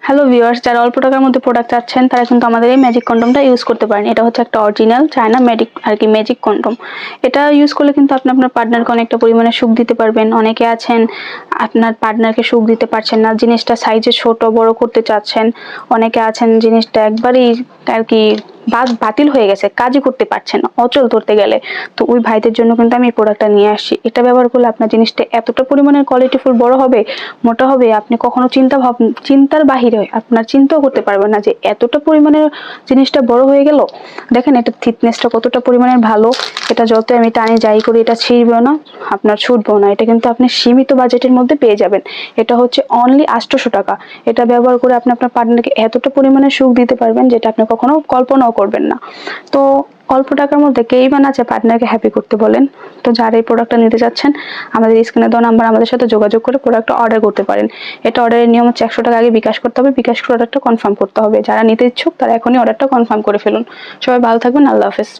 Hello viewers, যারা অল্প টাকার মধ্যে প্রোডাক্ট চাচ্ছেন তারা কিন্তু আমাদের এই ম্যাজিক কন্ডমটা ইউজ করতে পারেন। এটা হচ্ছে একটা অরিজিনাল চায়না ম্যাজিক কন্ডম। এটা ইউজ করলে কিন্তু আপনি আপনার পার্টনারকে অনেকটা পরিমাণে সুখ দিতে পারবেন। অনেকে আছেন আপনার পার্টনারকে সুখ দিতে পারছেন না, জিনিসটা সাইজে ছোট বড় করতে চাচ্ছেন। অনেকে আছেন জিনিসটা একবারেই আর কি বাতিল হয়ে গেছে, কাজই করতে পারছেন না, অচল ধরতে গেলে। তো ওই ভাইদের জন্য কিন্তু আমি এই প্রোডাক্টটা নিয়ে আসছি। এটা ব্যবহার করলে আপনার জিনিসটা এতটা পরিমাণের কোয়ালিটিফুল বড় হবে, মোটা হবে, আপনি কখনো চিন্তার বাহিরে আপনার চিন্তাও করতে পারবেন না যে এতটা পরিমাণের জিনিসটা বড় হয়ে গেল। দেখেন এটা থিকনেসটা কতটা পরিমাণের ভালো। এটা যত আমি টানি যাই করি এটা ছিঁড়বেও না, আপনার ছুটবেও না। এটা কিন্তু আপনি সীমিত বাজেটের মধ্যে পেয়ে যাবেন। এটা হচ্ছে অনলি 800 টাকা। এটা ব্যবহার করে আপনি আপনার পার্টনারকে এতটা পরিমাণে সুখ দিতে পারবেন যেটা আপনি কখনো কল্পনাও করবেন না। তো অল্প টাকার মধ্যে কেই বা না চায় পার্টনারকে হ্যাপি করতে বলেন? তো যারা এই প্রোডাক্টটা নিতে চাচ্ছেন আমাদের স্ক্রিনে দেওয়া নাম্বার আমাদের সাথে যোগাযোগ করে প্রোডাক্টটা অর্ডার করতে পারেন। এটা অর্ডারের নিয়ম হচ্ছে 100 টাকা আগে বিকাশ করতে হবে, বিকাশ করে অর্ডারটা কনফার্ম করতে হবে। যারা নিতে ইচ্ছুক তারা এখনই অর্ডারটা কনফার্ম করে ফেলুন। সবাই ভালো থাকবেন, আল্লাহ হাফেজ।